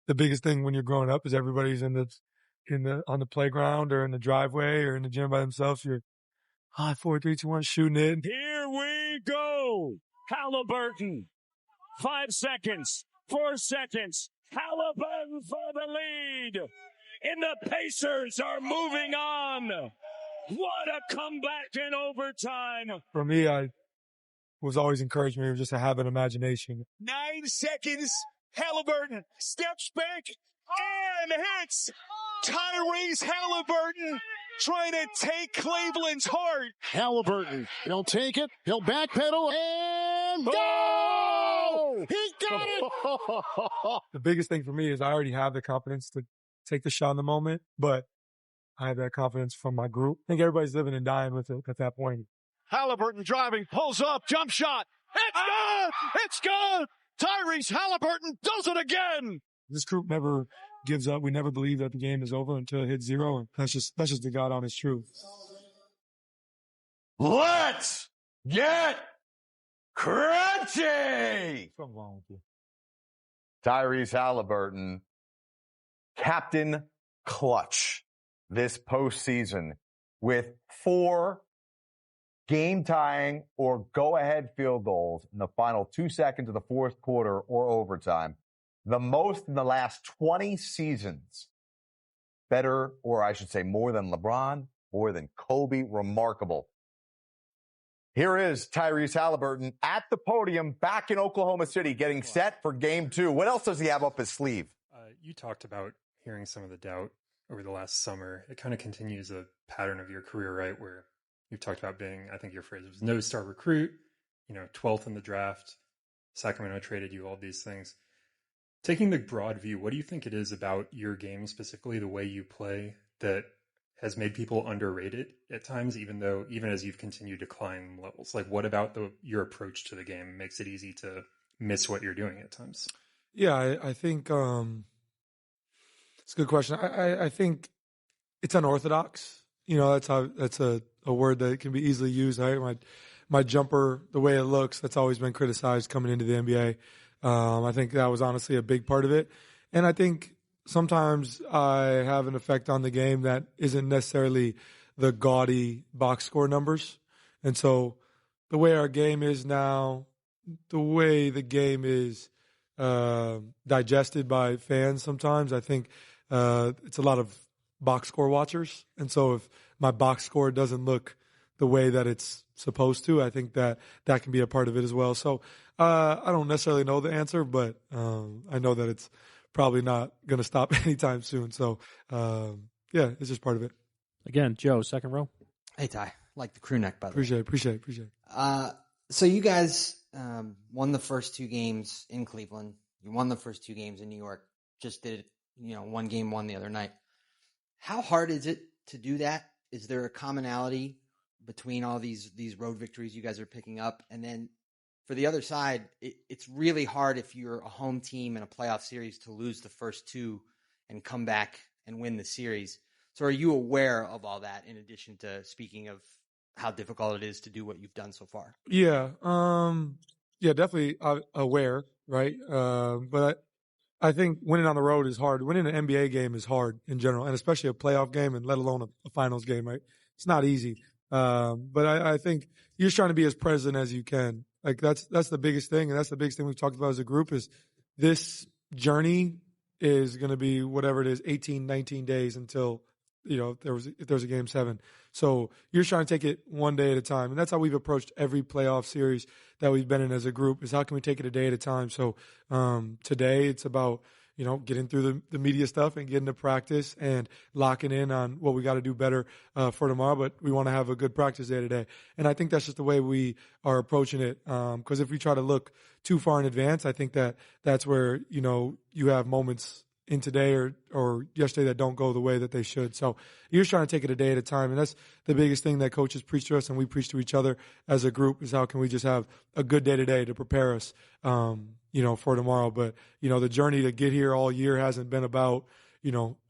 the biggest thing when you're growing up is everybody's on the playground or in the driveway or in the gym by themselves. You're 4, 3, 2, 1, shooting it. Here we go. Haliburton. 5 seconds. 4 seconds. Haliburton for the lead. And the Pacers are moving on. What a comeback in overtime. For me, I was always encouraged me just to have an imagination. 9 seconds. Haliburton steps back and hits. Tyrese Haliburton trying to take Cleveland's heart. Haliburton, he'll take it. He'll backpedal and go! He got it! The biggest thing for me is I already have the confidence to take the shot in the moment, but I have that confidence from my group. I think everybody's living and dying with it at that point. Haliburton driving, pulls up, jump shot. It's good! It's good! Tyrese Haliburton does it again! This group never gives up. We never believe that the game is over until it hits zero. And that's just the God honest truth. Let's get crunchy! What's wrong with you? Tyrese Haliburton, Captain Clutch this postseason with 4 game-tying or go-ahead field goals in the final 2 seconds of the fourth quarter or overtime. The most in the last 20 seasons. Better, or I should say more than LeBron, more than Kobe. Remarkable. Here is Tyrese Haliburton at the podium back in Oklahoma City getting set for game 2. What else does he have up his sleeve? You talked about hearing some of the doubt over the last summer. It kind of continues a pattern of your career, right? Where you've talked about being, I think your phrase was no-star recruit, 12th in the draft. Sacramento traded you, all these things. Taking the broad view, what do you think it is about your game, specifically the way you play, that has made people underrate it at times, even as you've continued to climb levels? Like, what about your approach to the game makes it easy to miss what you're doing at times? Yeah, I think it's a good question. I think it's unorthodox. That's a word that can be easily used. Right? My jumper, the way it looks, that's always been criticized coming into the NBA. I think that was honestly a big part of it. And I think sometimes I have an effect on the game that isn't necessarily the gaudy box score numbers. And so the way our game is now, the way the game is digested by fans sometimes, I think it's a lot of box score watchers. And so if my box score doesn't look the way that it's supposed to, I think that can be a part of it as well. So I don't necessarily know the answer, but I know that it's probably not going to stop anytime soon. So, yeah, it's just part of it. Again, Joe, second row. Hey, Ty. Like the crew neck, by the way. Appreciate it. So you guys won the first 2 games in Cleveland. You won the first 2 games in New York. Just did it, one game won the other night. How hard is it to do that? Is there a commonality between all these road victories you guys are picking up? And then for the other side, it's really hard if you're a home team in a playoff series to lose the first 2 and come back and win the series. So are you aware of all that in addition to speaking of how difficult it is to do what you've done so far? Yeah. Definitely aware, right? But I think winning on the road is hard. Winning an NBA game is hard in general, and especially a playoff game, and let alone a finals game, right? It's not easy. But I think you're just trying to be as present as you can. Like that's the biggest thing, and that's the biggest thing we've talked about as a group is this journey is going to be whatever it is, 18, 19 days until, if there's a game 7. So you're trying to take it one day at a time. And that's how we've approached every playoff series that we've been in as a group is how can we take it a day at a time? So today it's about, getting through the media stuff and getting to practice and locking in on what we got to do better for tomorrow. But we want to have a good practice day today. And I think that's just the way we are approaching it. Because if we try to look too far in advance, I think that's where, you have moments in today or yesterday that don't go the way that they should. So you're just trying to take it a day at a time. And that's the biggest thing that coaches preach to us and we preach to each other as a group is how can we just have a good day today to prepare us, for tomorrow. But, the journey to get here all year hasn't been about,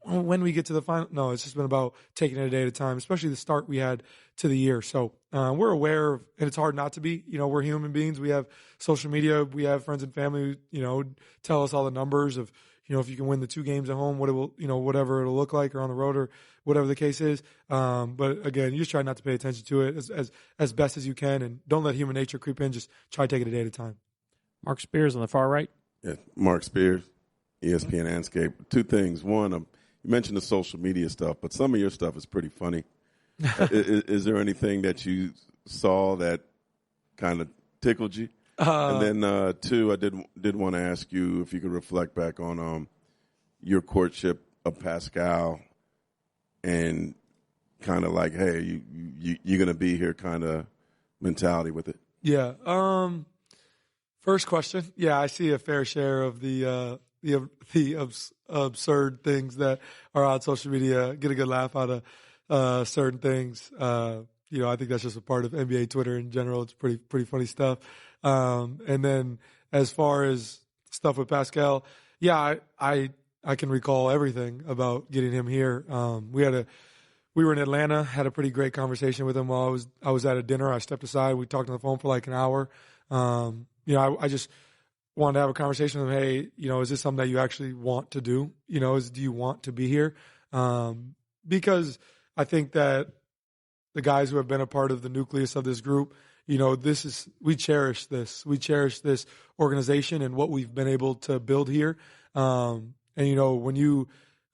when we get to the final. No, it's just been about taking it a day at a time, especially the start we had to the year. So we're aware of, and it's hard not to be, we're human beings. We have social media. We have friends and family who, tell us all the numbers of, if you can win the 2 games at home, what it will, whatever it'll look like, or on the road, or whatever the case is. But again, you just try not to pay attention to it as best as you can, and don't let human nature creep in. Just try to take it a day at a time. Mark Spears on the far right. Yeah, Mark Spears, ESPN Landscape. 2 things. One, you mentioned the social media stuff, but some of your stuff is pretty funny. Is there anything that you saw that kind of tickled you? And then 2, I did want to ask you if you could reflect back on your courtship of Pascal and kind of like, hey, you're going to be here kind of mentality with it. Yeah. First question. Yeah, I see a fair share of the absurd things that are on social media. Get a good laugh out of certain things. I think that's just a part of NBA Twitter in general. It's pretty funny stuff. And then as far as stuff with Pascal, yeah, I can recall everything about getting him here. We were in Atlanta, had a pretty great conversation with him while I was at a dinner. I stepped aside. We talked on the phone for like an hour. I just wanted to have a conversation with him. Hey, is this something that you actually want to do? Do you want to be here? Because I think that the guys who have been a part of the nucleus of this group, we cherish this. We cherish this organization and what we've been able to build here. When you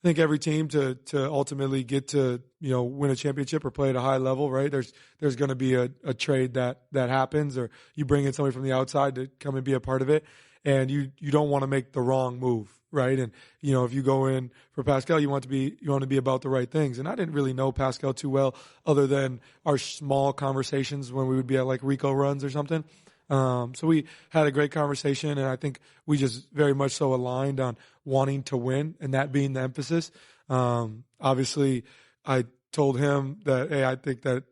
think every team to ultimately get to, win a championship or play at a high level, right? There's going to be a trade that happens, or you bring in somebody from the outside to come and be a part of it. And you don't want to make the wrong move, right? And, if you go in for Pascal, you want to be about the right things. And I didn't really know Pascal too well other than our small conversations when we would be at like Rico runs or something. So we had a great conversation, and I think we just very much so aligned on wanting to win, and that being the emphasis. Obviously, I told him that, hey, I think that,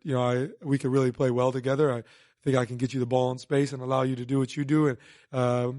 we could really play well together. I think I can get you the ball in space and allow you to do what you do. And,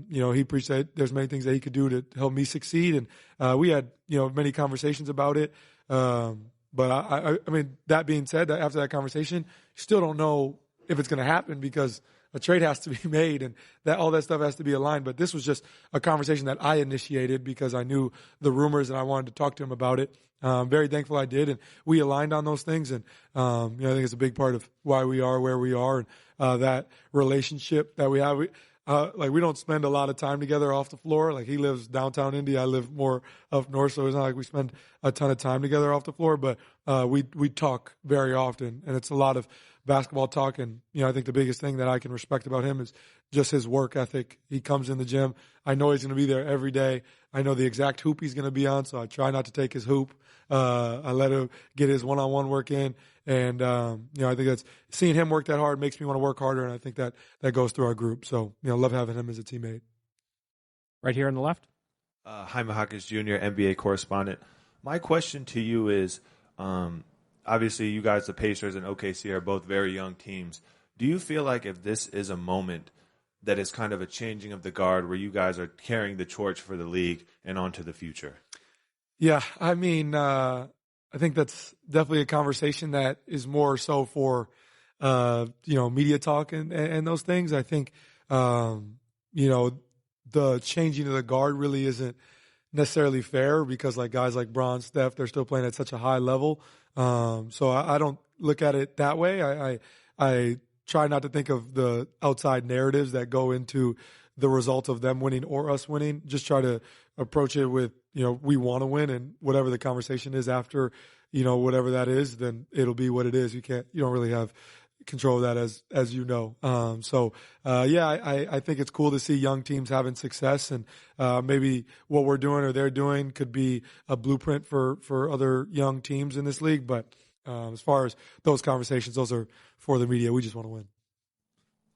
he appreciated there's many things that he could do to help me succeed. And we had, many conversations about it. But I mean, that being said, after that conversation, still don't know if it's going to happen because a trade has to be made and that all that stuff has to be aligned. But this was just a conversation that I initiated because I knew the rumors and I wanted to talk to him about it. Very thankful I did, and we aligned on those things. And I think it's a big part of why we are where we are, and that relationship that we have. We don't spend a lot of time together off the floor. Like, he lives downtown Indy, I live more up north, so it's not like we spend a ton of time together off the floor. But we talk very often, and it's a lot of basketball talk. And I think the biggest thing that I can respect about him is just his work ethic. He comes in the gym. I know he's going to be there every day. I know the exact hoop he's going to be on, so I try not to take his hoop. I let him get his one-on-one work in. And, I think that's seeing him work that hard makes me want to work harder. And I think that goes through our group. So, love having him as a teammate. Right here on the left. Jaime Jaquez Jr., NBA correspondent. My question to you is, obviously you guys, the Pacers and OKC, are both very young teams. Do you feel like if this is a moment that is kind of a changing of the guard where you guys are carrying the torch for the league and on to the future? Yeah, I mean, I think that's definitely a conversation that is more so for, media talk and those things. I think, the changing of the guard really isn't necessarily fair because guys like Bron, Steph, they're still playing at such a high level. So I don't look at it that way. I try not to think of the outside narratives that go into the result of them winning or us winning. Just try to approach it with, we want to win, and whatever the conversation is after, whatever that is, then it'll be what it is. You don't really have control of that as you know. I think it's cool to see young teams having success, and maybe what we're doing or they're doing could be a blueprint for other young teams in this league. But as far as those conversations, those are for the media. We just want to win.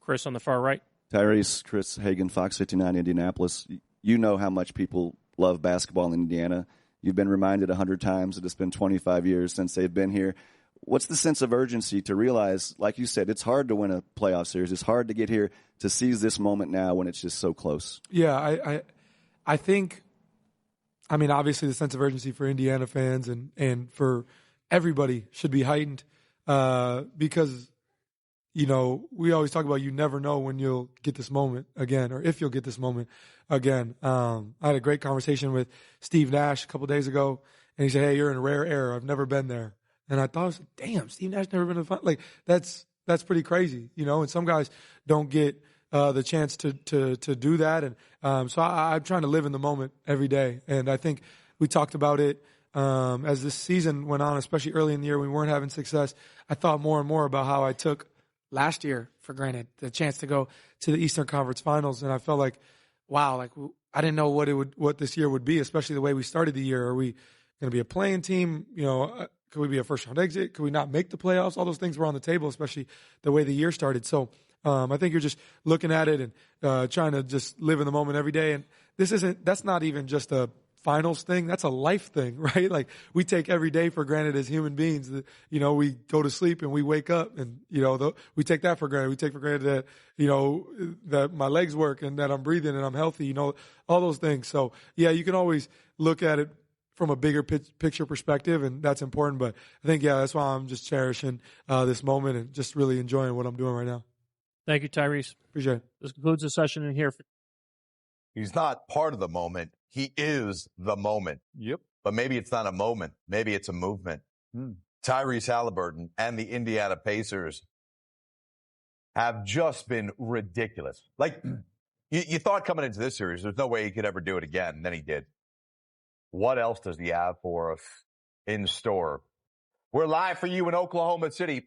Chris on the far right. Tyrese, Chris Hagan, Fox 59, Indianapolis. You know how much people love basketball in Indiana. You've been reminded 100 times that it's been 25 years since they've been here. What's the sense of urgency to realize, like you said, it's hard to win a playoff series. It's hard to get here, to seize this moment now when it's just so close. Yeah, I think, obviously the sense of urgency for Indiana fans and for everybody should be heightened because we always talk about you never know when you'll get this moment again or if you'll get this moment again. I had a great conversation with Steve Nash a couple of days ago, and he said, hey, you're in a rare era. I've never been there. And I thought, damn, Steve Nash never been to the final. Like, that's pretty crazy, and some guys don't get the chance to do that. And so I'm trying to live in the moment every day. And I think we talked about it as this season went on, especially early in the year when we weren't having success. I thought more and more about how I took last year for granted, the chance to go to the Eastern Conference Finals. And I felt like, wow, like I didn't know what this year would be, especially the way we started the year. Are we going to be a playing team? Could we be a first-round exit? Could we not make the playoffs? All those things were on the table, especially the way the year started. So I think you're just looking at it and trying to just live in the moment every day. And that's not even just a finals thing. That's a life thing, right? Like, we take every day for granted as human beings. We go to sleep and we wake up and, we take that for granted. We take for granted that, that my legs work and that I'm breathing and I'm healthy, all those things. So, yeah, you can always look at it from a bigger picture perspective, and that's important. But I think, that's why I'm just cherishing this moment and just really enjoying what I'm doing right now. Thank you, Tyrese. Appreciate it. This concludes the session in here. He's not part of the moment. He is the moment. Yep. But maybe it's not a moment. Maybe it's a movement. Tyrese Haliburton and the Indiana Pacers have just been ridiculous. Like, you thought coming into this series, there's no way he could ever do it again, and then he did. What else does he have for us in store? We're live for you in Oklahoma City.